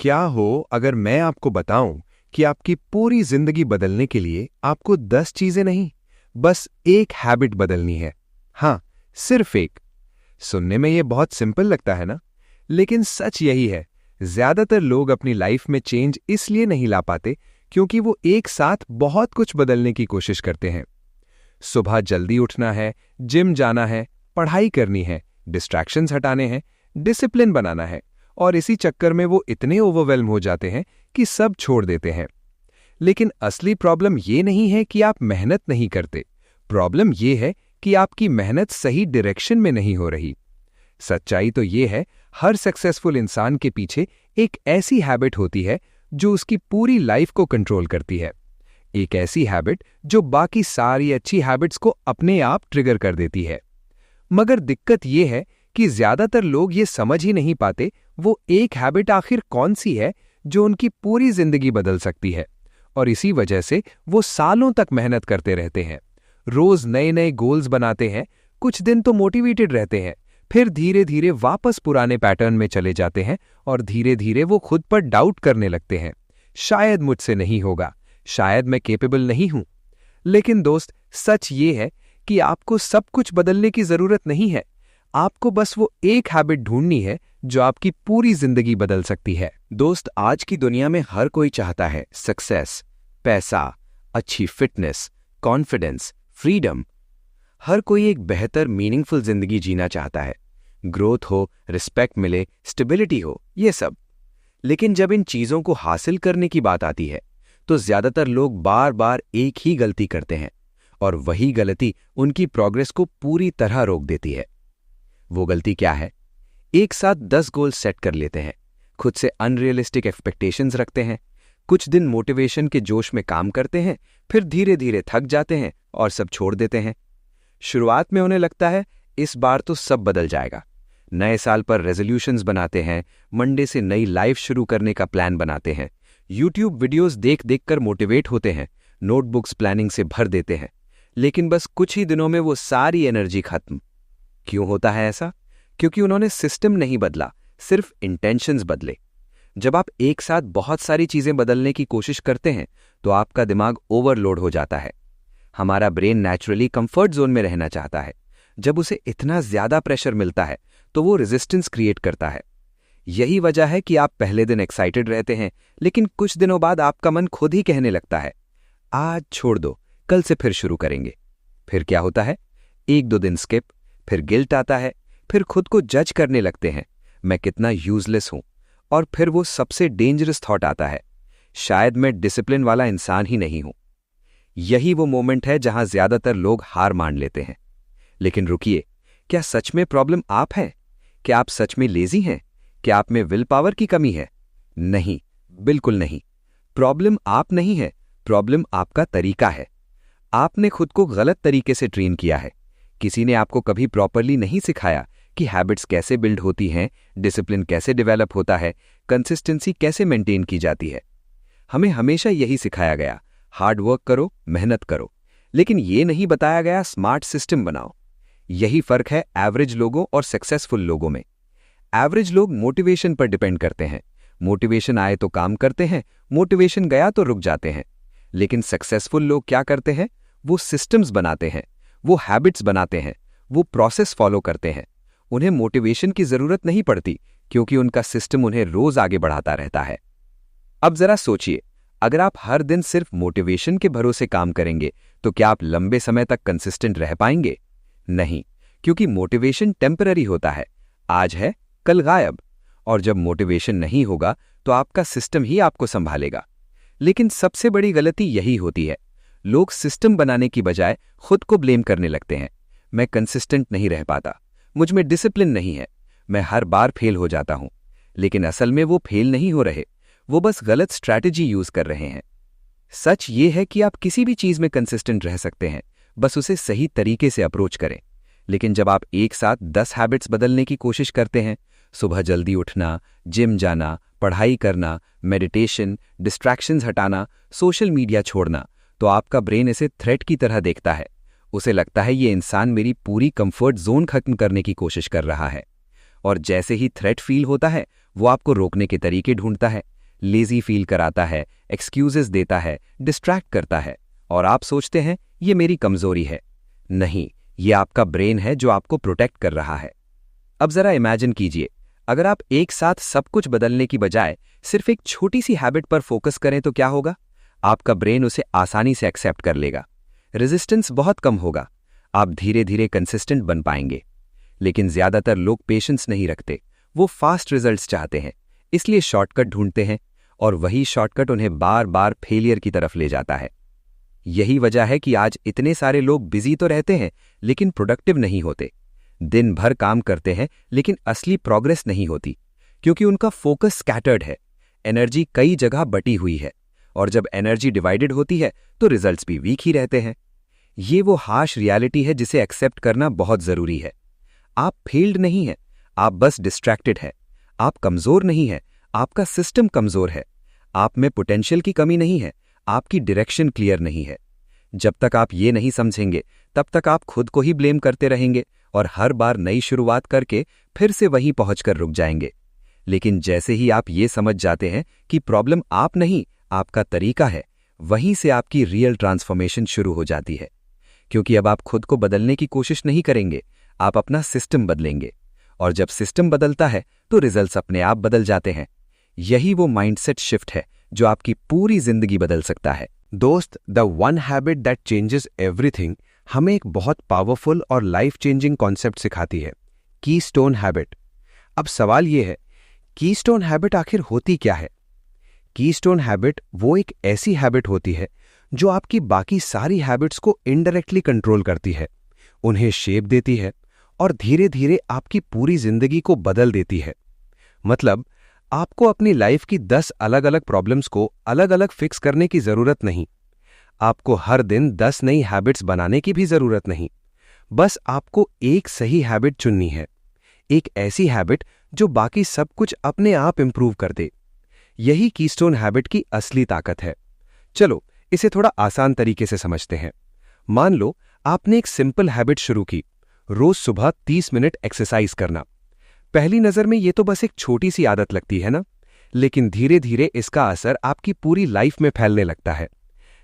क्या हो अगर मैं आपको बताऊं कि आपकी पूरी जिंदगी बदलने के लिए आपको 10 चीजें नहीं, बस एक हैबिट बदलनी है। हाँ, सिर्फ एक। सुनने में यह बहुत सिंपल लगता है ना? लेकिन सच यही है, ज्यादातर लोग अपनी लाइफ में चेंज इसलिए नहीं ला पाते क्योंकि वो एक साथ बहुत कुछ बदलने की कोशिश करते हैं। सुबह जल्दी उठना है, जिम जाना है, पढ़ाई करनी है, डिस्ट्रैक्शंस हटाने हैं, डिसिप्लिन बनाना है, और इसी चक्कर में वो इतने ओवरवेल्म हो जाते हैं कि सब छोड़ देते हैं। लेकिन असली प्रॉब्लम ये नहीं है कि आप मेहनत नहीं करते। प्रॉब्लम ये है कि आपकी मेहनत सही डायरेक्शन में नहीं हो रही। सच्चाई तो ये है, हर सक्सेसफुल इंसान के पीछे एक ऐसी हैबिट होती है जो उसकी पूरी लाइफ को कंट्रोल करती है। एक ऐसी हैबिट जो बाकी सारी अच्छी हैबिट्स को अपने आप ट्रिगर कर देती है। मगर दिक्कत यह है कि ज्यादातर लोग ये समझ ही नहीं पाते वो एक हैबिट आखिर कौन सी है जो उनकी पूरी जिंदगी बदल सकती है। और इसी वजह से वो सालों तक मेहनत करते रहते हैं, रोज नए नए गोल्स बनाते हैं, कुछ दिन तो मोटिवेटेड रहते हैं, फिर धीरे धीरे वापस पुराने पैटर्न में चले जाते हैं और धीरे धीरे वो खुद पर डाउट करने लगते हैं। शायद मुझसे नहीं होगा, शायद मैं कैपेबल नहीं हूं। लेकिन दोस्त, सच ये है कि आपको सब कुछ बदलने की जरूरत नहीं है। आपको बस वो एक हैबिट ढूंढनी है जो आपकी पूरी जिंदगी बदल सकती है। दोस्त, आज की दुनिया में हर कोई चाहता है सक्सेस, पैसा, अच्छी फिटनेस, कॉन्फिडेंस, फ्रीडम। हर कोई एक बेहतर मीनिंगफुल जिंदगी जीना चाहता है। ग्रोथ हो, रिस्पेक्ट मिले, स्टेबिलिटी हो, ये सब। लेकिन जब इन चीजों को हासिल करने की बात आती है तो ज्यादातर लोग बार बार एक ही गलती करते हैं, और वही गलती उनकी प्रोग्रेस को पूरी तरह रोक देती है। वो गलती क्या है? एक साथ 10 गोल सेट कर लेते हैं, खुद से अनरियलिस्टिक एक्सपेक्टेशंस रखते हैं, कुछ दिन मोटिवेशन के जोश में काम करते हैं, फिर धीरे धीरे थक जाते हैं और सब छोड़ देते हैं। शुरुआत में उन्हें लगता है इस बार तो सब बदल जाएगा। नए साल पर रेजोल्यूशंस बनाते हैं, मंडे से नई लाइफ शुरू करने का प्लान बनाते हैं, यूट्यूब वीडियोस देख देख कर मोटिवेट होते हैं, नोटबुक्स प्लानिंग से भर देते हैं। लेकिन बस कुछ ही दिनों में वो सारी एनर्जी खत्म। क्यों होता है ऐसा? क्योंकि उन्होंने सिस्टम नहीं बदला, सिर्फ इंटेंशंस बदले। जब आप एक साथ बहुत सारी चीजें बदलने की कोशिश करते हैं तो आपका दिमाग ओवरलोड हो जाता है। हमारा ब्रेन नेचुरली कंफर्ट जोन में रहना चाहता है। जब उसे इतना ज्यादा प्रेशर मिलता है तो वो रेजिस्टेंस क्रिएट करता है। यही वजह है कि आप पहले दिन एक्साइटेड रहते हैं, लेकिन कुछ दिनों बाद आपका मन खुद ही कहने लगता है आज छोड़ दो, कल से फिर शुरू करेंगे। फिर क्या होता है? 1-2 दिन स्किप, फिर गिल्ट आता है, फिर खुद को जज करने लगते हैं, मैं कितना यूजलेस हूं। और फिर वो सबसे डेंजरस थॉट आता है, शायद मैं डिसिप्लिन वाला इंसान ही नहीं हूं। यही वो मोमेंट है जहां ज्यादातर लोग हार मान लेते हैं। लेकिन रुकिए, क्या सच में प्रॉब्लम आप हैं? क्या आप सच में लेजी हैं? क्या आप में विल पावर की कमी है? नहीं, बिल्कुल नहीं। प्रॉब्लम आप नहीं है, प्रॉब्लम आपका तरीका है। आपने खुद को गलत तरीके से ट्रेन किया है। किसी ने आपको कभी प्रॉपरली नहीं सिखाया कि हैबिट्स कैसे बिल्ड होती हैं, डिसिप्लिन कैसे डेवलप होता है, कंसिस्टेंसी कैसे मेंटेन की जाती है। हमें हमेशा यही सिखाया गया, हार्ड वर्क करो, मेहनत करो। लेकिन ये नहीं बताया गया स्मार्ट सिस्टम बनाओ। यही फर्क है एवरेज लोगों और सक्सेसफुल लोगों में। एवरेज लोग मोटिवेशन पर डिपेंड करते हैं। मोटिवेशन आए तो काम करते हैं, मोटिवेशन गया तो रुक जाते हैं। लेकिन सक्सेसफुल लोग क्या करते हैं? वो सिस्टम्स बनाते हैं, वो हैबिट्स बनाते हैं, वो प्रोसेस फॉलो करते हैं। उन्हें मोटिवेशन की जरूरत नहीं पड़ती क्योंकि उनका सिस्टम उन्हें रोज आगे बढ़ाता रहता है। अब जरा सोचिए, अगर आप हर दिन सिर्फ मोटिवेशन के भरोसे काम करेंगे तो क्या आप लंबे समय तक कंसिस्टेंट रह पाएंगे? नहीं, क्योंकि मोटिवेशन टेम्पररी होता है, आज है कल गायब। और जब मोटिवेशन नहीं होगा तो आपका सिस्टम ही आपको संभालेगा। लेकिन सबसे बड़ी गलती यही होती है, लोग सिस्टम बनाने की बजाय खुद को ब्लेम करने लगते हैं। मैं कंसिस्टेंट नहीं रह पाता, मुझ में डिसिप्लिन नहीं है, मैं हर बार फेल हो जाता हूं। लेकिन असल में वो फेल नहीं हो रहे, वो बस गलत स्ट्रैटेजी यूज कर रहे हैं। सच ये है कि आप किसी भी चीज में कंसिस्टेंट रह सकते हैं, बस उसे सही तरीके से अप्रोच करें। लेकिन जब आप एक साथ 10 हैबिट्स बदलने की कोशिश करते हैं, सुबह जल्दी उठना, जिम जाना, पढ़ाई करना, मेडिटेशन, डिस्ट्रैक्शंस हटाना, सोशल मीडिया छोड़ना, तो आपका ब्रेन इसे थ्रेट की तरह देखता है। उसे लगता है ये इंसान मेरी पूरी कंफर्ट जोन खत्म करने की कोशिश कर रहा है। और जैसे ही थ्रेट फील होता है, वो आपको रोकने के तरीके ढूंढता है, लेजी फील कराता है, एक्सक्यूजेस देता है, डिस्ट्रैक्ट करता है, और आप सोचते हैं ये मेरी कमजोरी है। नहीं, ये आपका ब्रेन है जो आपको प्रोटेक्ट कर रहा है। अब जरा इमेजिन कीजिए, अगर आप एक साथ सब कुछ बदलने की बजाय सिर्फ एक छोटी सी हैबिट पर फोकस करें तो क्या होगा? आपका ब्रेन उसे आसानी से एक्सेप्ट कर लेगा, रेजिस्टेंस बहुत कम होगा, आप धीरे धीरे कंसिस्टेंट बन पाएंगे। लेकिन ज्यादातर लोग पेशेंस नहीं रखते, वो फास्ट रिजल्ट्स चाहते हैं, इसलिए शॉर्टकट ढूंढते हैं, और वही शॉर्टकट उन्हें बार बार फेलियर की तरफ ले जाता है। यही वजह है कि आज इतने सारे लोग बिजी तो रहते हैं लेकिन प्रोडक्टिव नहीं होते। दिन भर काम करते हैं लेकिन असली प्रोग्रेस नहीं होती, क्योंकि उनका फोकस स्कैटर्ड है, एनर्जी कई जगह बटी हुई है, और जब एनर्जी डिवाइडेड होती है तो रिजल्ट्स भी वीक ही रहते हैं। ये वो हार्श रियलिटी है जिसे एक्सेप्ट करना बहुत जरूरी है। आप फेल्ड नहीं हैं, आप बस डिस्ट्रैक्टेड हैं। आप कमजोर नहीं हैं, आपका सिस्टम कमजोर है। आप में पोटेंशियल की कमी नहीं है, आपकी डायरेक्शन क्लियर नहीं है। जब तक आप ये नहीं समझेंगे तब तक आप खुद को ही ब्लेम करते रहेंगे और हर बार नई शुरुआत करके फिर से वहीं पहुंचकर रुक जाएंगे। लेकिन जैसे ही आप ये समझ जाते हैं कि प्रॉब्लम आप नहीं, आपका तरीका है, वहीं से आपकी रियल ट्रांसफॉर्मेशन शुरू हो जाती है। क्योंकि अब आप खुद को बदलने की कोशिश नहीं करेंगे, आप अपना सिस्टम बदलेंगे, और जब सिस्टम बदलता है तो रिजल्ट्स अपने आप बदल जाते हैं। यही वो माइंडसेट शिफ्ट है जो आपकी पूरी जिंदगी बदल सकता है। दोस्त, the one habit that changes everything हमें एक बहुत पावरफुल और लाइफ चेंजिंग कॉन्सेप्ट सिखाती है, कीस्टोन हैबिट। अब सवाल यह है, कीस्टोन हैबिट आखिर होती क्या है? कीस्टोन हैबिट वो एक ऐसी हैबिट होती है जो आपकी बाकी सारी हैबिट्स को इनडायरेक्टली कंट्रोल करती है, उन्हें शेप देती है और धीरे धीरे आपकी पूरी जिंदगी को बदल देती है। मतलब, आपको अपनी लाइफ की 10 अलग अलग प्रॉब्लम्स को अलग अलग फिक्स करने की जरूरत नहीं। आपको हर दिन 10 नई हैबिट्स बनाने की भी जरूरत नहीं। बस आपको एक सही हैबिट चुननी है, एक ऐसी हैबिट जो बाकी सब कुछ अपने आप इंप्रूव कर दे। यही कीस्टोन हैबिट की असली ताकत है। चलो इसे थोड़ा आसान तरीके से समझते हैं। मान लो आपने एक सिंपल हैबिट शुरू की, रोज सुबह 30 मिनट एक्सरसाइज करना। पहली नजर में ये तो बस एक छोटी सी आदत लगती है ना, लेकिन धीरे धीरे इसका असर आपकी पूरी लाइफ में फैलने लगता है।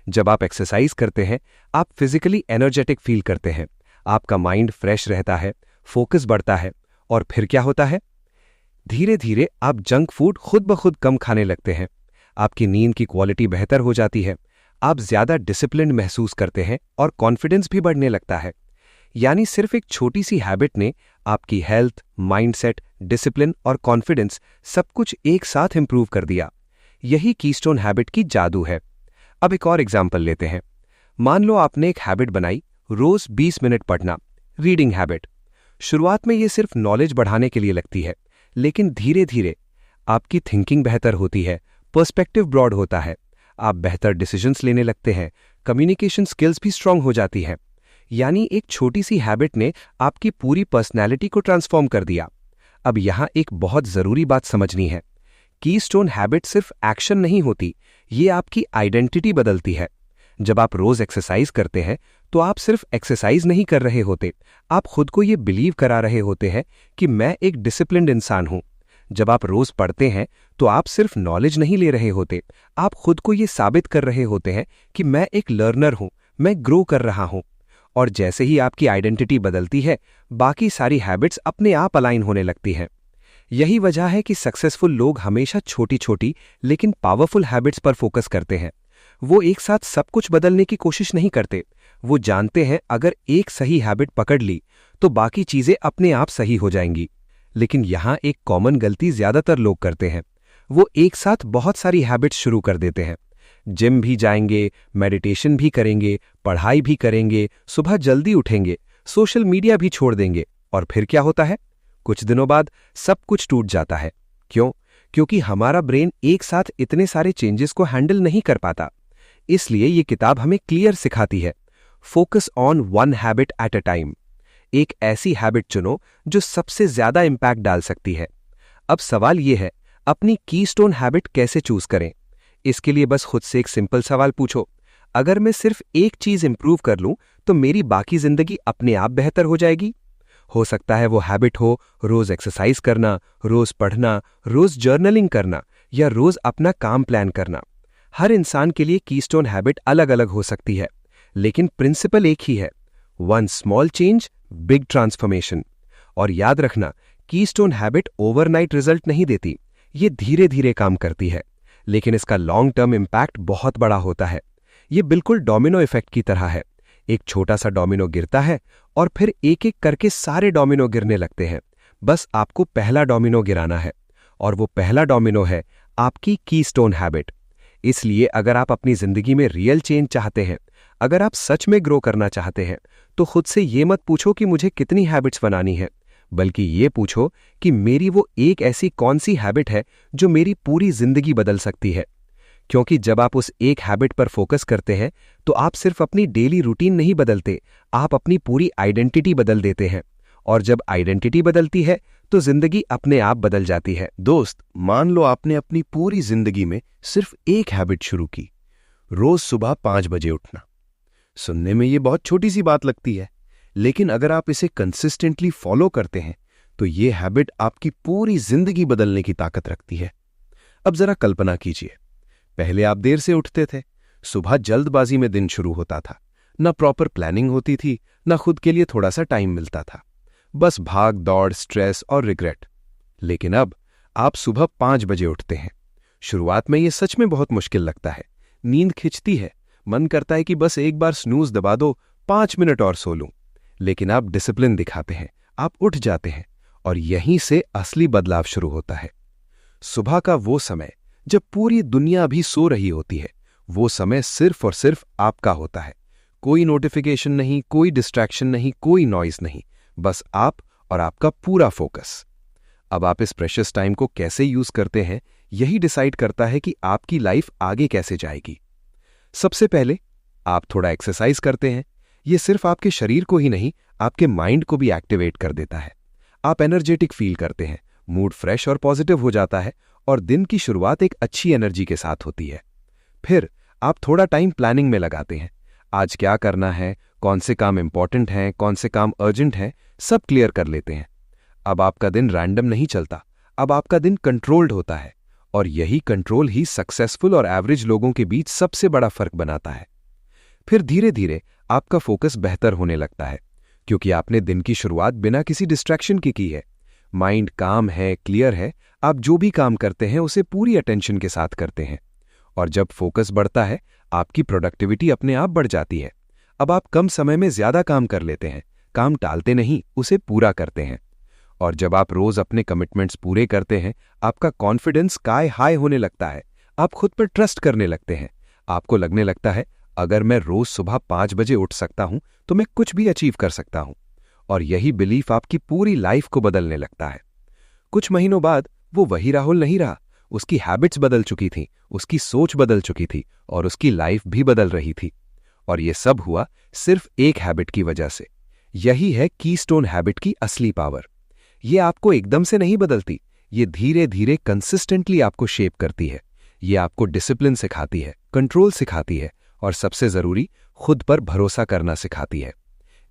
जब आप एक्सरसाइज करते हैं, आप फिजिकली एनर्जेटिक फील करते हैं, आपका माइंड फ्रेश रहता है, फोकस बढ़ता है, और फिर क्या होता है? धीरे धीरे आप जंक फूड खुद ब खुद कम खाने लगते हैं, आपकी नींद की क्वालिटी बेहतर हो जाती है, आप ज्यादा डिसिप्लिन महसूस करते हैं और कॉन्फिडेंस भी बढ़ने लगता है। यानी सिर्फ एक छोटी सी हैबिट ने आपकी हेल्थ, माइंडसेट, डिसिप्लिन और कॉन्फिडेंस सब कुछ एक साथ इंप्रूव कर दिया। यही कीस्टोन हैबिट की जादू है। अब एक और एग्जाम्पल लेते हैं। मान लो आपने एक हैबिट बनाई, रोज 20 मिनट पढ़ना, रीडिंग हैबिट। शुरुआत में ये सिर्फ नॉलेज बढ़ाने के लिए लगती है, लेकिन धीरे धीरे आपकी थिंकिंग बेहतर होती है, पर्सपेक्टिव ब्रॉड होता है, आप बेहतर डिसीजंस लेने लगते हैं, कम्युनिकेशन स्किल्स भी स्ट्रांग हो जाती हैं। यानी एक छोटी सी हैबिट ने आपकी पूरी पर्सनैलिटी को ट्रांसफॉर्म कर दिया। अब यहां एक बहुत जरूरी बात समझनी है, कीस्टोन हैबिट सिर्फ एक्शन नहीं होती, ये आपकी आइडेंटिटी बदलती है। जब आप रोज एक्सरसाइज करते हैं तो आप सिर्फ एक्सरसाइज नहीं कर रहे होते, आप खुद को ये बिलीव करा रहे होते हैं कि मैं एक डिसिप्लिन्ड इंसान हूं। जब आप रोज पढ़ते हैं तो आप सिर्फ नॉलेज नहीं ले रहे होते, आप खुद को ये साबित कर रहे होते हैं कि मैं एक लर्नर हूं, मैं ग्रो कर रहा हूं। और जैसे ही आपकी आइडेंटिटी बदलती है, बाकी सारी हैबिट्स अपने आप अलाइन होने लगती हैं। यही वजह है कि सक्सेसफुल लोग हमेशा छोटी छोटी लेकिन पावरफुल हैबिट्स पर फोकस करते हैं। वो एक साथ सब कुछ बदलने की कोशिश नहीं करते, वो जानते हैं अगर एक सही हैबिट पकड़ ली तो बाकी चीजें अपने आप सही हो जाएंगी। लेकिन यहां एक कॉमन गलती ज्यादातर लोग करते हैं, वो एक साथ बहुत सारी हैबिट्स शुरू कर देते हैं। जिम भी जाएंगे, मेडिटेशन भी करेंगे, पढ़ाई भी करेंगे, सुबह जल्दी उठेंगे, सोशल मीडिया भी छोड़ देंगे, और फिर क्या होता है? कुछ दिनों बाद सब कुछ टूट जाता है। क्यों? क्योंकि हमारा ब्रेन एक साथ इतने सारे चेंजेस को हैंडल नहीं कर पाता। इसलिए ये किताब हमें क्लियर सिखाती है, focus on one habit at a time. एक ऐसी हैबिट चुनो जो सबसे ज्यादा इंपैक्ट डाल सकती है। अब सवाल यह है, अपनी कीस्टोन हैबिट कैसे चूज करें? इसके लिए बस खुद से एक सिंपल सवाल पूछो, अगर मैं सिर्फ एक चीज इंप्रूव कर लूं तो मेरी बाकी जिंदगी अपने आप बेहतर हो जाएगी? हो सकता है वो हैबिट हो रोज एक्सरसाइज करना, रोज पढ़ना, रोज जर्नलिंग करना या रोज अपना काम प्लान करना। हर इंसान के लिए कीस्टोन हैबिट अलग अलग हो सकती है, लेकिन प्रिंसिपल एक ही है, one small change big transformation. और याद रखना, कीस्टोन हैबिट ओवरनाइट रिजल्ट नहीं देती, ये धीरे धीरे काम करती है, लेकिन इसका लॉन्ग टर्म इम्पैक्ट बहुत बड़ा होता है। ये बिल्कुल डोमिनो इफेक्ट की तरह है। एक छोटा सा डोमिनो गिरता है और फिर एक एक करके सारे डोमिनो गिरने लगते हैं। बस आपको पहला डोमिनो गिराना है, और वो पहला डोमिनो है आपकी कीस्टोन हैबिट। इसलिए अगर आप अपनी जिंदगी में रियल चेंज चाहते हैं, अगर आप सच में ग्रो करना चाहते हैं, तो खुद से ये मत पूछो कि मुझे कितनी हैबिट्स बनानी है, बल्कि ये पूछो कि मेरी वो एक ऐसी कौन सी हैबिट है जो मेरी पूरी जिंदगी बदल सकती है। क्योंकि जब आप उस एक हैबिट पर फोकस करते हैं, तो आप सिर्फ अपनी डेली रूटीन नहीं बदलते, आप अपनी पूरी आइडेंटिटी बदल देते हैं। और जब आइडेंटिटी बदलती है तो जिंदगी अपने आप बदल जाती है। दोस्त, मान लो आपने अपनी पूरी जिंदगी में सिर्फ एक हैबिट शुरू की, रोज सुबह 5 बजे उठना। सुनने में ये बहुत छोटी सी बात लगती है, लेकिन अगर आप इसे कंसिस्टेंटली फॉलो करते हैं तो ये हैबिट आपकी पूरी जिंदगी बदलने की ताकत रखती है। अब जरा कल्पना कीजिए, पहले आप देर से उठते थे, सुबह जल्दबाजी में दिन शुरू होता था, ना प्रॉपर प्लानिंग होती थी, ना खुद के लिए थोड़ा सा टाइम मिलता था, बस भाग दौड़, स्ट्रेस और रिग्रेट। लेकिन अब आप सुबह 5 बजे उठते हैं। शुरुआत में ये सच में बहुत मुश्किल लगता है, नींद खिंचती है, मन करता है कि बस एक बार स्नूज दबा दो, 5 मिनट और सो लूं। लेकिन आप डिसिप्लिन दिखाते हैं, आप उठ जाते हैं, और यहीं से असली बदलाव शुरू होता है। सुबह का वो समय जब पूरी दुनिया अभी सो रही होती है, वो समय सिर्फ और सिर्फ आपका होता है। कोई नोटिफिकेशन नहीं, कोई डिस्ट्रैक्शन नहीं, कोई नॉइज नहीं, बस आप और आपका पूरा फोकस। अब आप इस प्रेशियस टाइम को कैसे यूज करते हैं, यही डिसाइड करता है कि आपकी लाइफ आगे कैसे जाएगी। सबसे पहले आप थोड़ा एक्सरसाइज करते हैं। ये सिर्फ आपके शरीर को ही नहीं, आपके माइंड को भी एक्टिवेट कर देता है। आप एनर्जेटिक फील करते हैं, मूड फ्रेश और पॉजिटिव हो जाता है, और दिन की शुरुआत एक अच्छी एनर्जी के साथ होती है। फिर आप थोड़ा टाइम प्लानिंग में लगाते हैं। आज क्या करना है, कौन से काम इंपॉर्टेंट हैं, कौन से काम अर्जेंट हैं, सब क्लियर कर लेते हैं। अब आपका दिन रैंडम नहीं चलता, अब आपका दिन कंट्रोल्ड होता है, और यही कंट्रोल ही सक्सेसफुल और एवरेज लोगों के बीच सबसे बड़ा फर्क बनाता है। फिर धीरे धीरे आपका फोकस बेहतर होने लगता है, क्योंकि आपने दिन की शुरुआत बिना किसी डिस्ट्रैक्शन की है। माइंड काम है, क्लियर है, आप जो भी काम करते हैं उसे पूरी अटेंशन के साथ करते हैं। और जब फोकस बढ़ता है, आपकी प्रोडक्टिविटी अपने आप बढ़ जाती है। अब आप कम समय में ज्यादा काम कर लेते हैं, काम टालते नहीं, उसे पूरा करते हैं। और जब आप रोज अपने कमिटमेंट्स पूरे करते हैं, आपका कॉन्फिडेंस स्काई हाई होने लगता है, आप खुद पर ट्रस्ट करने लगते हैं। आपको लगने लगता है, अगर मैं रोज सुबह 5 बजे उठ सकता हूं तो मैं कुछ भी अचीव कर सकता हूं। और यही बिलीफ आपकी पूरी लाइफ को बदलने लगता है। कुछ महीनों बाद वो वही राहुल नहीं रहा, उसकी हैबिट्स बदल चुकी थी, उसकी सोच बदल चुकी थी, और उसकी लाइफ भी बदल रही थी। और ये सब हुआ सिर्फ एक हैबिट की वजह से। यही है कीस्टोन हैबिट की असली पावर। ये आपको एकदम से नहीं बदलती, ये धीरे धीरे कंसिस्टेंटली आपको शेप करती है। ये आपको डिसिप्लिन सिखाती है, कंट्रोल सिखाती है, और सबसे जरूरी, खुद पर भरोसा करना सिखाती है।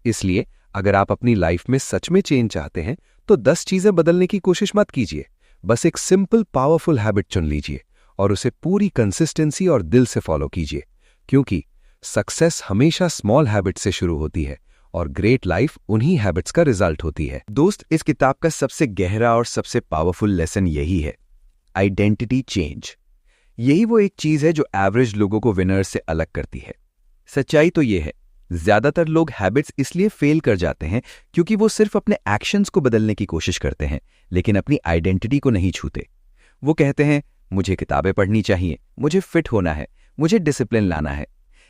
इसलिए अगर आप अपनी लाइफ में सच में चेंज चाहते हैं, तो 10 चीजें बदलने की कोशिश मत कीजिए। बस एक सिंपल पावरफुल हैबिट चुन लीजिए और उसे पूरी कंसिस्टेंसी और दिल से फॉलो कीजिए, क्योंकि सक्सेस हमेशा स्मॉल हैबिट से शुरू होती है और ग्रेट लाइफ उन्हीं हैबिट्स का रिजल्ट होती है। दोस्त, इस किताब का सबसे गहरा और सबसे पावरफुल लेसन यही है, आइडेंटिटी चेंज। यही वो एक चीज है जो एवरेज लोगों को विनर्स से अलग करती है। सच्चाई तो ये है, ज्यादातर लोग हैबिट्स इसलिए फेल कर जाते हैं क्योंकि वो सिर्फ अपने एक्शंस को बदलने की कोशिश करते हैं, लेकिन अपनी आइडेंटिटी को नहीं छूते। वो कहते हैं, मुझे किताबें पढ़नी चाहिए, मुझे फिट होना है, मुझे डिसिप्लिन लाना है।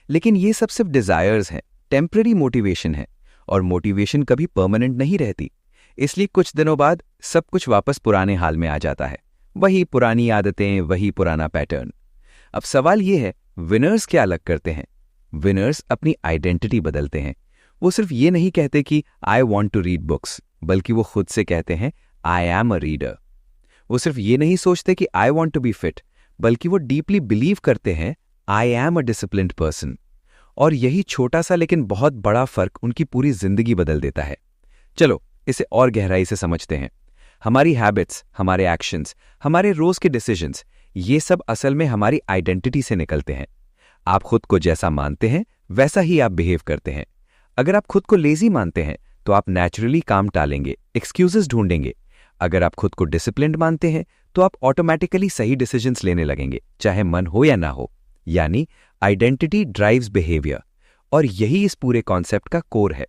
लेकिन ये सब सिर्फ डिजायर्स हैं, टेम्पररी मोटिवेशन है, और मोटिवेशन कभी परमानेंट नहीं रहती। इसलिए कुछ दिनों बाद सब कुछ वापस पुराने हाल में आ जाता है, वही पुरानी आदतें, वही पुराना पैटर्न। अब सवाल ये है, विनर्स क्या अलग करते हैं? विनर्स अपनी आइडेंटिटी बदलते हैं। वो सिर्फ ये नहीं कहते कि I want to read books, बल्कि वो खुद से कहते हैं आई एम अ रीडर। वो सिर्फ ये नहीं सोचते कि I want to be fit, बल्कि वो डीपली बिलीव करते हैं I am a disciplined person. और यही छोटा सा लेकिन बहुत बड़ा फर्क उनकी पूरी जिंदगी बदल देता है। चलो इसे और गहराई से समझते हैं। हमारी हैबिट्स, हमारे एक्शंस, हमारे रोज के डिसीजंस, ये सब असल में हमारी आइडेंटिटी से निकलते हैं। आप खुद को जैसा मानते हैं वैसा ही आप बिहेव करते हैं। अगर आप खुद को लेजी मानते हैं तो आप नेचुरली काम टालेंगे, एक्सक्यूजेस ढूंढेंगे। अगर आप खुद को डिसिप्लिन्ड मानते हैं तो आप ऑटोमेटिकली सही डिसीजंस लेने लगेंगे, चाहे मन हो या ना हो। यानी आइडेंटिटी ड्राइव्स बिहेवियर, और यही इस पूरे कॉन्सेप्ट का कोर है।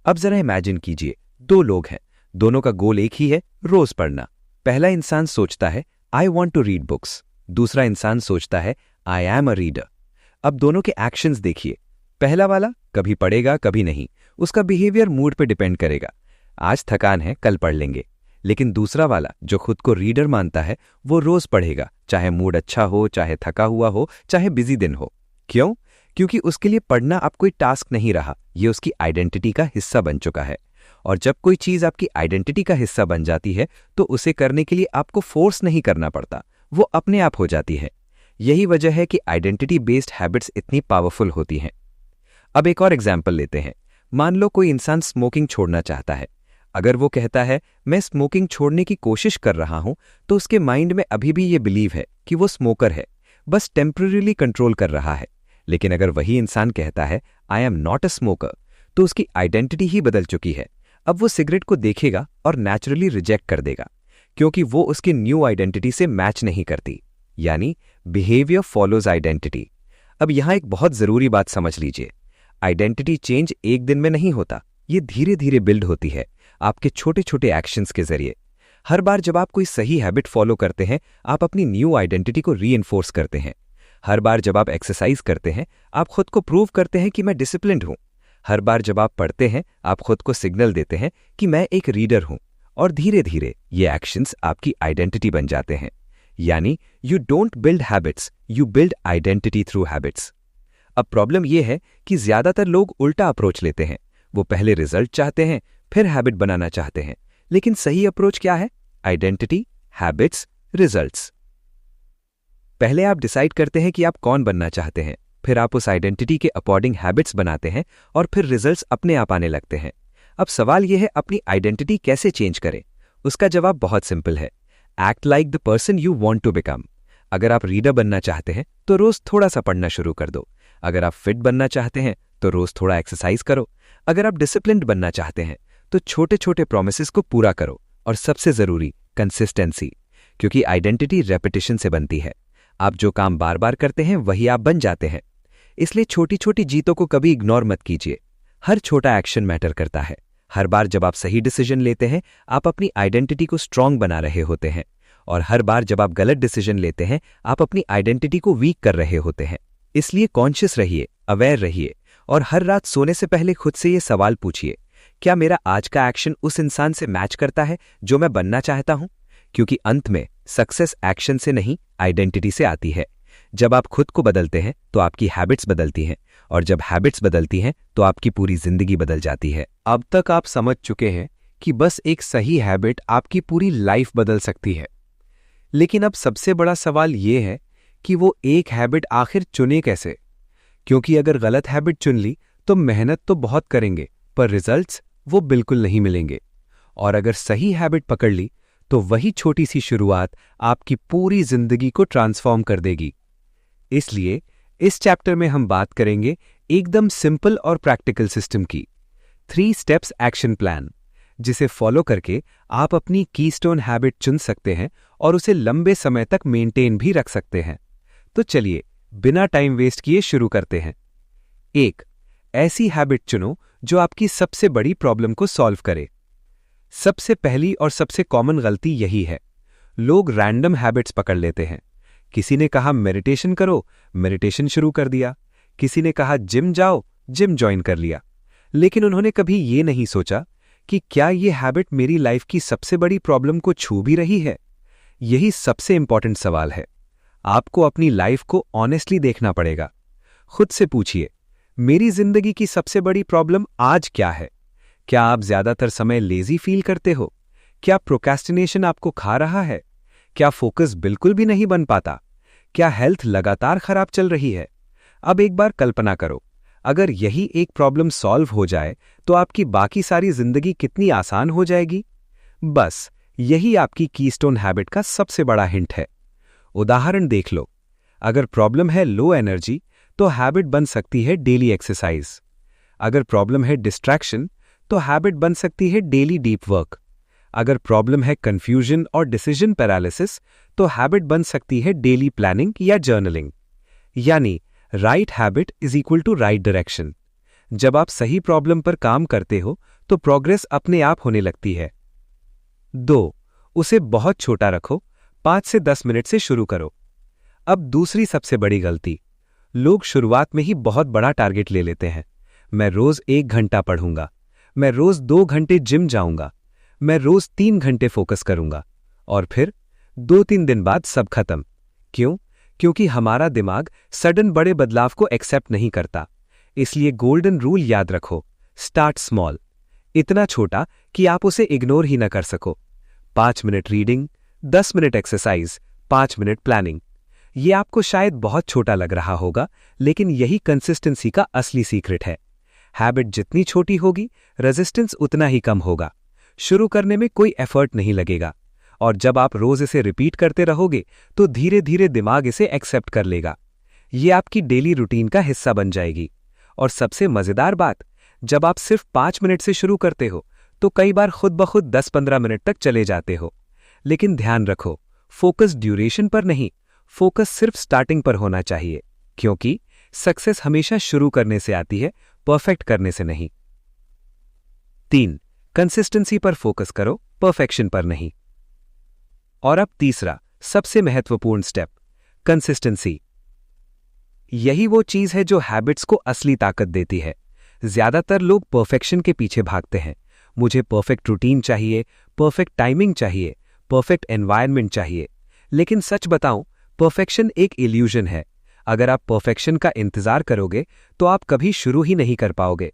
अब जरा इमेजिन कीजिए, दो लोग हैं, दोनों का गोल एक ही है, रोज पढ़ना। पहला इंसान सोचता है I want to read books, दूसरा इंसान सोचता है आई एम अ रीडर। अब दोनों के एक्शंस देखिए। पहला वाला कभी पढ़ेगा कभी नहीं, उसका बिहेवियर मूड पे डिपेंड करेगा। आज थकान है, कल पढ़ लेंगे। लेकिन दूसरा वाला जो खुद को रीडर मानता है, वो रोज पढ़ेगा, चाहे मूड अच्छा हो, चाहे थका हुआ हो, चाहे बिजी दिन हो। क्यों? क्योंकि उसके लिए पढ़ना अब कोई टास्क नहीं रहा, ये उसकी आइडेंटिटी का हिस्सा बन चुका है। और जब कोई चीज आपकी आइडेंटिटी का हिस्सा बन जाती है तो उसे करने के लिए आपको फोर्स नहीं करना पड़ता, वो अपने आप हो जाती है। यही वजह है कि आइडेंटिटी बेस्ड हैबिट्स इतनी पावरफुल होती हैं। अब एक और एग्जाम्पल लेते हैं। मान लो कोई इंसान स्मोकिंग छोड़ना चाहता है। अगर वो कहता है मैं स्मोकिंग छोड़ने की कोशिश कर रहा हूं, तो उसके माइंड में अभी भी ये बिलीव है कि वो स्मोकर है, बस टेम्पररीली कंट्रोल कर रहा है। लेकिन अगर वही इंसान कहता है I am not a smoker, तो उसकी आइडेंटिटी ही बदल चुकी है। अब वो सिगरेट को देखेगा और नेचुरली रिजेक्ट कर देगा, क्योंकि वो उसकी न्यू आइडेंटिटी से मैच नहीं करती। यानी बिहेवियर फॉलोज आइडेंटिटी। अब यहां एक बहुत जरूरी बात समझ लीजिए, आइडेंटिटी चेंज एक दिन में नहीं होता, ये धीरे धीरे बिल्ड होती है आपके छोटे छोटे एक्शंस के जरिए। हर बार जब आप कोई सही हैबिट फॉलो करते हैं, आप अपनी न्यू आइडेंटिटी को रीइंफोर्स करते हैं। हर बार जब आप एक्सरसाइज करते हैं, आप खुद को प्रूव करते हैं कि मैं डिसिप्लिन्ड हूं। हर बार जब आप पढ़ते हैं, आप खुद को सिग्नल देते हैं कि मैं एक रीडर हूं। और धीरे धीरे ये एक्शंस आपकी आइडेंटिटी बन जाते हैं। यानी you don't build habits, you build identity through habits. अब प्रॉब्लम यह है कि ज्यादातर लोग उल्टा अप्रोच लेते हैं। वो पहले रिजल्ट चाहते हैं, फिर हैबिट बनाना चाहते हैं। लेकिन सही अप्रोच क्या है? Identity, habits, results. पहले आप डिसाइड करते हैं कि आप कौन बनना चाहते हैं, फिर आप उस आइडेंटिटी के अकॉर्डिंग हैबिट्स बनाते हैं, और फिर रिजल्ट्स अपने आप आने लगते हैं। अब सवाल यह है, अपनी आइडेंटिटी कैसे चेंज करें? उसका जवाब बहुत सिंपल है, act like the person you want to become. अगर आप रीडर बनना चाहते हैं तो रोज थोड़ा सा पढ़ना शुरू कर दो। अगर आप फिट बनना चाहते हैं तो रोज थोड़ा एक्सरसाइज करो। अगर आप डिसिप्लिन्ड बनना चाहते हैं तो छोटे छोटे प्रोमिसेस को पूरा करो। और सबसे जरूरी, कंसिस्टेंसी, क्योंकि आइडेंटिटी रेपिटेशन से बनती है। आप जो काम बार बार करते हैं वही आप बन जाते हैं। इसलिए छोटी छोटी जीतों को कभी इग्नोर मत कीजिए। हर छोटा एक्शन मैटर करता है। हर बार जब आप सही डिसीजन लेते हैं, आप अपनी आइडेंटिटी को स्ट्रांग बना रहे होते हैं। और हर बार जब आप गलत डिसीजन लेते हैं, आप अपनी आइडेंटिटी को वीक कर रहे होते हैं। इसलिए कॉन्शियस रहिए, अवेयर रहिए, और हर रात सोने से पहले खुद से ये सवाल पूछिए, क्या मेरा आज का एक्शन उस इंसान से मैच करता है जो मैं बनना चाहता हूं? क्योंकि अंत में सक्सेस एक्शन से नहीं, आइडेंटिटी से आती है। जब आप खुद को बदलते हैं तो आपकी हैबिट्स बदलती हैं, और जब हैबिट्स बदलती हैं तो आपकी पूरी जिंदगी बदल जाती है। अब तक आप समझ चुके हैं कि बस एक सही हैबिट आपकी पूरी लाइफ बदल सकती है। लेकिन अब सबसे बड़ा सवाल यह है कि वो एक हैबिट आखिर चुने कैसे? क्योंकि अगर गलत हैबिट चुन ली तो मेहनत तो बहुत करेंगे, पर रिजल्ट्स वो बिल्कुल नहीं मिलेंगे। और अगर सही हैबिट पकड़ ली तो वही छोटी सी शुरुआत आपकी पूरी जिंदगी को ट्रांसफॉर्म कर देगी। इसलिए इस चैप्टर में हम बात करेंगे एकदम सिंपल और प्रैक्टिकल सिस्टम की, 3 स्टेप्स एक्शन प्लान, जिसे फॉलो करके आप अपनी कीस्टोन हैबिट चुन सकते हैं और उसे लंबे समय तक मेंटेन भी रख सकते हैं। तो चलिए बिना टाइम वेस्ट किए शुरू करते हैं। 1, ऐसी हैबिट चुनो जो आपकी सबसे बड़ी प्रॉब्लम को सॉल्व करे। सबसे पहली और सबसे कॉमन गलती यही है, लोग रैंडम हैबिट्स पकड़ लेते हैं। किसी ने कहा मेडिटेशन करो, मेडिटेशन शुरू कर दिया। किसी ने कहा जिम जाओ, जिम ज्वाइन कर लिया। लेकिन उन्होंने कभी ये नहीं सोचा कि क्या ये हैबिट मेरी लाइफ की सबसे बड़ी प्रॉब्लम को छू भी रही है? यही सबसे इंपॉर्टेंट सवाल है। आपको अपनी लाइफ को ऑनेस्टली देखना पड़ेगा। खुद से पूछिए, मेरी जिंदगी की सबसे बड़ी प्रॉब्लम आज क्या है? क्या आप ज्यादातर समय लेजी फील करते हो? क्या प्रोक्रेस्टिनेशन आपको खा रहा है? क्या फोकस बिल्कुल भी नहीं बन पाता? क्या हेल्थ लगातार खराब चल रही है? अब एक बार कल्पना करो, अगर यही एक प्रॉब्लम सॉल्व हो जाए तो आपकी बाकी सारी जिंदगी कितनी आसान हो जाएगी। बस यही आपकी कीस्टोन हैबिट का सबसे बड़ा हिंट है। उदाहरण देख लो, अगर प्रॉब्लम है लो एनर्जी तो हैबिट बन सकती है डेली एक्सरसाइज। अगर प्रॉब्लम है डिस्ट्रैक्शन तो हैबिट बन सकती है डेली डीप वर्क। अगर प्रॉब्लम है कंफ्यूजन और डिसीजन पैरालिसिस तो हैबिट बन सकती है डेली प्लानिंग या जर्नलिंग। यानी right habit is equal to right direction. जब आप सही प्रॉब्लम पर काम करते हो तो प्रोग्रेस अपने आप होने लगती है। 2. उसे बहुत छोटा रखो, 5 से 10 मिनट से शुरू करो। अब दूसरी सबसे बड़ी गलती, लोग शुरुआत में ही बहुत बड़ा टारगेट ले लेते हैं। मैं रोज 1 घंटा पढ़ूंगा, मैं रोज 2 घंटे जिम जाऊंगा, मैं रोज 3 घंटे फोकस करूंगा, और फिर 2-3 दिन बाद सब खत्म। क्यों? क्योंकि हमारा दिमाग सडन बड़े बदलाव को एक्सेप्ट नहीं करता। इसलिए गोल्डन रूल याद रखो, स्टार्ट स्मॉल, इतना छोटा कि आप उसे इग्नोर ही न कर सको। 5 minute reading, 10 minute exercise, 5 minute planning. ये आपको शायद बहुत छोटा लग रहा होगा, लेकिन यही कंसिस्टेंसी का असली सीक्रेट है। हैबिट जितनी छोटी होगी, रेजिस्टेंस उतना ही कम होगा। शुरू करने में कोई एफर्ट नहीं लगेगा, और जब आप रोज इसे रिपीट करते रहोगे तो धीरे धीरे दिमाग इसे एक्सेप्ट कर लेगा। ये आपकी डेली रूटीन का हिस्सा बन जाएगी। और सबसे मजेदार बात, जब आप सिर्फ 5 मिनट से शुरू करते हो तो कई बार खुद ब खुद 10-15 मिनट तक चले जाते हो। लेकिन ध्यान रखो, फोकस ड्यूरेशन पर नहीं, फोकस सिर्फ स्टार्टिंग पर होना चाहिए, क्योंकि सक्सेस हमेशा शुरू करने से आती है, परफेक्ट करने से नहीं। 3. कंसिस्टेंसी पर फोकस करो, परफेक्शन पर नहीं। और अब तीसरा सबसे महत्वपूर्ण स्टेप, कंसिस्टेंसी। यही वो चीज है जो हैबिट्स को असली ताकत देती है। ज्यादातर लोग परफेक्शन के पीछे भागते हैं। मुझे परफेक्ट रूटीन चाहिए, परफेक्ट टाइमिंग चाहिए, परफेक्ट एनवायरनमेंट चाहिए। लेकिन सच बताऊं, परफेक्शन एक इल्यूजन है। अगर आप परफेक्शन का इंतजार करोगे तो आप कभी शुरू ही नहीं कर पाओगे।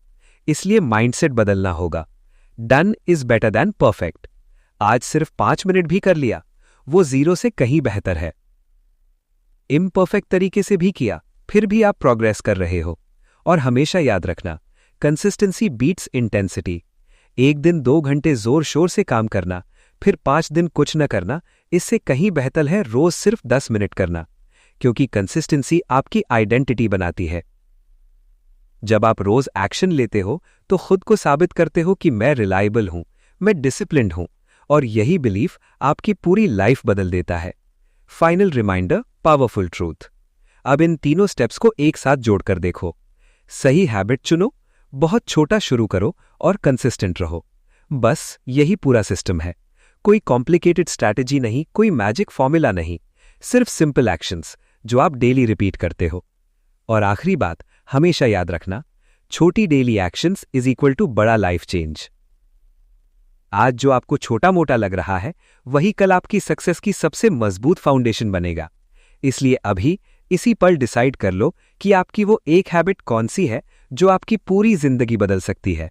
इसलिए माइंडसेट बदलना होगा। Done is better than perfect. आज सिर्फ 5 मिनट भी कर लिया, वो 0 से कहीं बेहतर है। इम्परफेक्ट तरीके से भी किया, फिर भी आप प्रोग्रेस कर रहे हो। और हमेशा याद रखना, कंसिस्टेंसी बीट्स इंटेंसिटी। एक दिन 2 घंटे जोर शोर से काम करना, फिर 5 दिन कुछ न करना, इससे कहीं बेहतर है रोज सिर्फ 10 मिनट करना, क्योंकि कंसिस्टेंसी आपकी आइडेंटिटी बनाती है। जब आप रोज एक्शन लेते हो तो खुद को साबित करते हो कि मैं रिलायबल हूं, मैं डिसिप्लिन्ड हूं, और यही बिलीफ आपकी पूरी लाइफ बदल देता है। Final reminder, powerful truth. अब इन तीनों स्टेप्स को एक साथ जोड़कर देखो। सही हैबिट चुनो, बहुत छोटा शुरू करो और कंसिस्टेंट रहो। बस यही पूरा सिस्टम है। कोई कॉम्प्लिकेटेड स्ट्रैटेजी नहीं, कोई मैजिक फॉर्मूला नहीं, सिर्फ सिंपल एक्शंस जो आप डेली रिपीट करते हो। और आखिरी बात, हमेशा याद रखना, छोटी daily actions is equal to बड़ा लाइफ चेंज। आज जो आपको छोटा मोटा लग रहा है, वही कल आपकी सक्सेस की सबसे मजबूत फाउंडेशन बनेगा। इसलिए अभी इसी पल डिसाइड कर लो कि आपकी वो एक हैबिट कौन सी है जो आपकी पूरी जिंदगी बदल सकती है।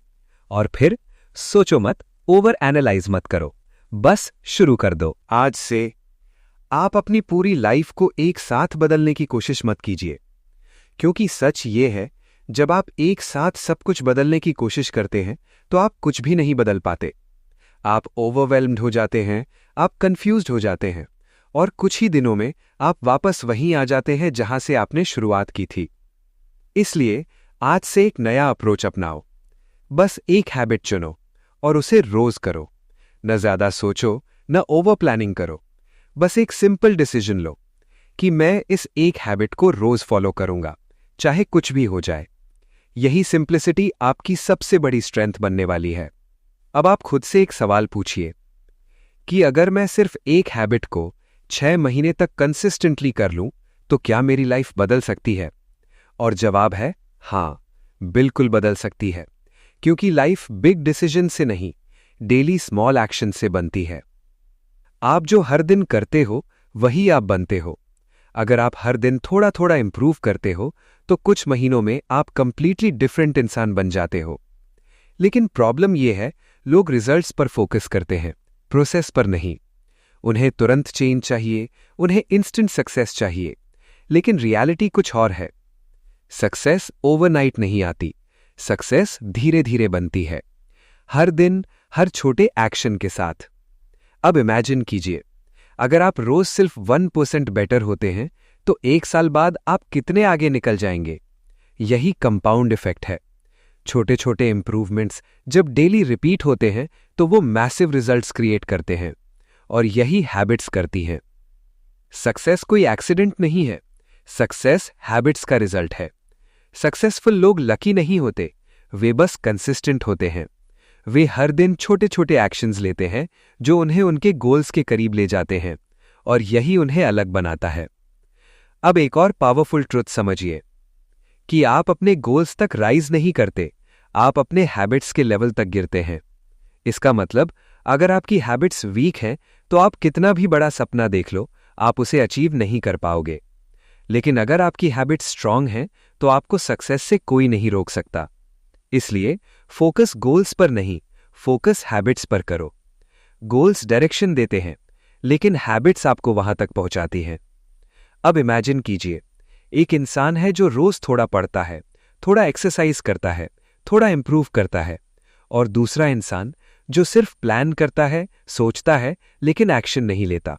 और फिर सोचो मत, ओवर एनालाइज मत करो, बस शुरू कर दो। आज से आप अपनी पूरी लाइफ को एक साथ बदलने की कोशिश मत कीजिए, क्योंकि सच ये है, जब आप एक साथ सब कुछ बदलने की कोशिश करते हैं तो आप कुछ भी नहीं बदल पाते। आप ओवरवेल्म्ड हो जाते हैं, आप कंफ्यूज्ड हो जाते हैं, और कुछ ही दिनों में आप वापस वहीं आ जाते हैं जहां से आपने शुरुआत की थी। इसलिए आज से एक नया अप्रोच अपनाओ। बस एक हैबिट चुनो और उसे रोज करो। न ज्यादा सोचो, न ओवर प्लानिंग करो। बस एक सिंपल डिसीजन लो कि मैं इस एक हैबिट को रोज फॉलो करूंगा, चाहे कुछ भी हो जाए। यही सिंप्लिसिटी आपकी सबसे बड़ी स्ट्रेंथ बनने वाली है। अब आप खुद से एक सवाल पूछिए कि अगर मैं सिर्फ एक हैबिट को 6 महीने तक कंसिस्टेंटली कर लूं तो क्या मेरी लाइफ बदल सकती है? और जवाब है हाँ, बिल्कुल बदल सकती है, क्योंकि लाइफ बिग डिसीजन से नहीं, डेली स्मॉल एक्शन से बनती है। आप जो हर दिन करते हो वही आप बनते हो। अगर आप हर दिन थोड़ा थोड़ा इंप्रूव करते हो तो कुछ महीनों में आप कंप्लीटली डिफरेंट इंसान बन जाते हो। लेकिन प्रॉब्लम यह है, लोग रिजल्ट्स पर फोकस करते हैं, प्रोसेस पर नहीं। उन्हें तुरंत चेंज चाहिए, उन्हें इंस्टेंट सक्सेस चाहिए। लेकिन रियलिटी कुछ और है। सक्सेस ओवरनाइट नहीं आती, सक्सेस धीरे धीरे बनती है, हर दिन हर छोटे एक्शन के साथ। अब इमेजिन कीजिए, अगर आप रोज सिर्फ 1% बेटर होते हैं तो 1 साल बाद आप कितने आगे निकल जाएंगे। यही कंपाउंड इफेक्ट है। छोटे छोटे इंप्रूवमेंट्स जब डेली रिपीट होते हैं तो वो मैसिव रिजल्ट्स क्रिएट करते हैं, और यही हैबिट्स करती हैं। सक्सेस कोई एक्सीडेंट नहीं है, सक्सेस हैबिट्स का रिजल्ट है। सक्सेसफुल लोग लकी नहीं होते, वे बस कंसिस्टेंट होते हैं। वे हर दिन छोटे छोटे एक्शंस लेते हैं जो उन्हें उनके गोल्स के करीब ले जाते हैं, और यही उन्हें अलग बनाता है। अब एक और पावरफुल ट्रुथ समझिए कि आप अपने गोल्स तक राइज नहीं करते, आप अपने हैबिट्स के लेवल तक गिरते हैं। इसका मतलब अगर आपकी हैबिट्स वीक हैं तो आप कितना भी बड़ा सपना देख लो, आप उसे अचीव नहीं कर पाओगे। लेकिन अगर आपकी हैबिट्स स्ट्रांग हैं तो आपको सक्सेस से कोई नहीं रोक सकता। इसलिए फोकस गोल्स पर नहीं, फोकस हैबिट्स पर करो। गोल्स डायरेक्शन देते हैं, लेकिन हैबिट्स आपको वहां तक पहुंचाती हैं। अब इमेजिन कीजिए, एक इंसान है जो रोज थोड़ा पढ़ता है, थोड़ा एक्सरसाइज करता है, थोड़ा इंप्रूव करता है, और दूसरा इंसान जो सिर्फ प्लान करता है, सोचता है, लेकिन एक्शन नहीं लेता।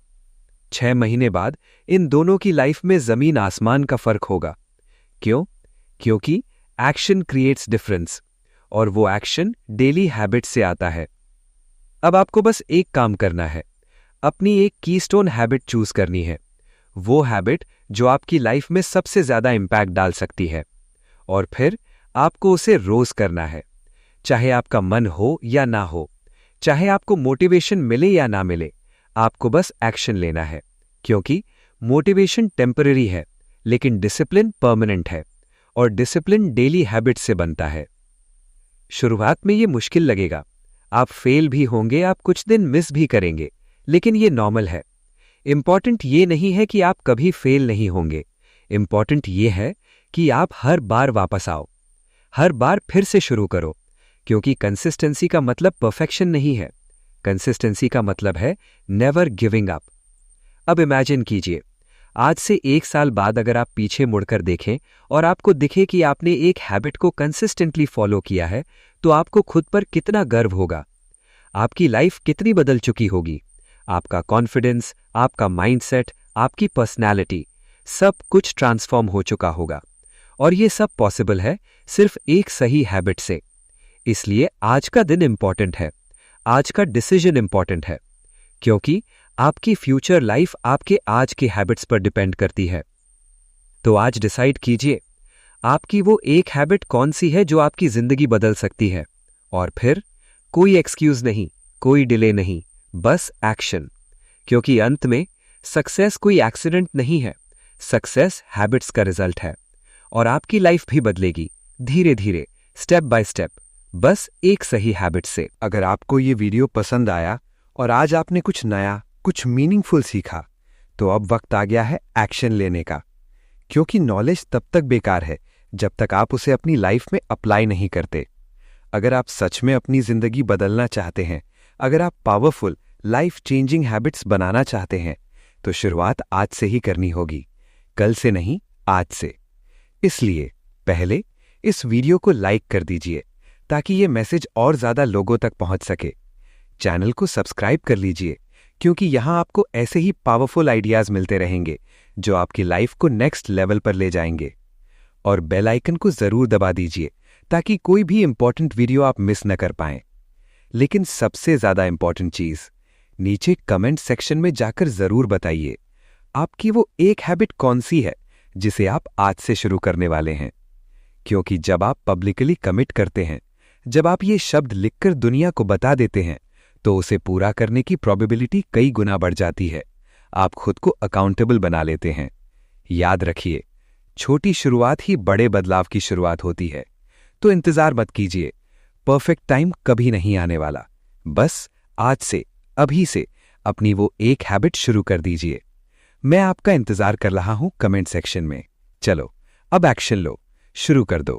6 महीने बाद इन दोनों की लाइफ में जमीन आसमान का फर्क होगा। क्यों? क्योंकि एक्शन क्रिएट्स डिफरेंस, और वो एक्शन डेली हैबिट से आता है। अब आपको बस एक काम करना है, अपनी एक कीस्टोन हैबिट चूज करनी है, वो हैबिट जो आपकी लाइफ में सबसे ज्यादा इंपैक्ट डाल सकती है, और फिर आपको उसे रोज करना है। चाहे आपका मन हो या ना हो, चाहे आपको मोटिवेशन मिले या ना मिले, आपको बस एक्शन लेना है। क्योंकि मोटिवेशन टेम्पररी है, लेकिन डिसिप्लिन परमानेंट है, और डिसिप्लिन डेली हैबिट से बनता है। शुरुआत में ये मुश्किल लगेगा, आप फेल भी होंगे, आप कुछ दिन मिस भी करेंगे, लेकिन ये नॉर्मल है। इंपॉर्टेंट ये नहीं है कि आप कभी फेल नहीं होंगे, इंपॉर्टेंट ये है कि आप हर बार वापस आओ, हर बार फिर से शुरू करो। क्योंकि कंसिस्टेंसी का मतलब परफेक्शन नहीं है, कंसिस्टेंसी का मतलब है नेवर गिविंग अप। अब इमेजिन कीजिए, आज से 1 साल बाद अगर आप पीछे मुड़कर देखें और आपको दिखे कि आपने एक हैबिट को कंसिस्टेंटली फॉलो किया है, तो आपको खुद पर कितना गर्व होगा, आपकी लाइफ कितनी बदल चुकी होगी। आपका कॉन्फिडेंस, आपका माइंडसेट, आपकी पर्सनैलिटी, सब कुछ ट्रांसफॉर्म हो चुका होगा। और ये सब पॉसिबल है सिर्फ एक सही हैबिट से। इसलिए आज का दिन इंपॉर्टेंट है, आज का डिसीजन इंपॉर्टेंट है, क्योंकि आपकी फ्यूचर लाइफ आपके आज के हैबिट्स पर डिपेंड करती है। तो आज डिसाइड कीजिए, आपकी वो एक हैबिट कौन सी है जो आपकी जिंदगी बदल सकती है। और फिर कोई एक्सक्यूज नहीं, कोई डिले नहीं, बस एक्शन। क्योंकि अंत में सक्सेस कोई एक्सीडेंट नहीं है, सक्सेस हैबिट्स का रिजल्ट है, और आपकी लाइफ भी बदलेगी धीरे धीरे, स्टेप बाय स्टेप, बस एक सही हैबिट से। अगर आपको ये वीडियो पसंद आया और आज आपने कुछ नया, कुछ मीनिंगफुल सीखा, तो अब वक्त आ गया है एक्शन लेने का। क्योंकि नॉलेज तब तक बेकार है जब तक आप उसे अपनी लाइफ में अप्लाई नहीं करते। अगर आप सच में अपनी जिंदगी बदलना चाहते हैं, अगर आप पावरफुल लाइफ चेंजिंग हैबिट्स बनाना चाहते हैं, तो शुरुआत आज से ही करनी होगी, कल से नहीं, आज से। इसलिए पहले इस वीडियो को लाइक कर दीजिए ताकि ये मैसेज और ज्यादा लोगों तक पहुंच सके। चैनल को सब्सक्राइब कर लीजिए, क्योंकि यहां आपको ऐसे ही पावरफुल आइडियाज मिलते रहेंगे जो आपकी लाइफ को नेक्स्ट लेवल पर ले जाएंगे। और बेल आइकन को जरूर दबा दीजिए ताकि कोई भी इंपॉर्टेंट वीडियो आप मिस न कर पाएं। लेकिन सबसे ज्यादा इंपॉर्टेंट चीज, नीचे कमेंट सेक्शन में जाकर जरूर बताइए आपकी वो एक हैबिट कौन सी है जिसे आप आज से शुरू करने वाले हैं। क्योंकि जब आप पब्लिकली कमिट करते हैं, जब आप ये शब्द लिखकर दुनिया को बता देते हैं, तो उसे पूरा करने की प्रोबेबिलिटी कई गुना बढ़ जाती है। आप खुद को अकाउंटेबल बना लेते हैं। याद रखिए, छोटी शुरुआत ही बड़े बदलाव की शुरुआत होती है। तो इंतजार मत कीजिए, परफेक्ट टाइम कभी नहीं आने वाला। बस आज से, अभी से अपनी वो एक हैबिट शुरू कर दीजिए। मैं आपका इंतजार कर रहा हूं कमेंट सेक्शन में। चलो अब एक्शन लो, शुरू कर दो।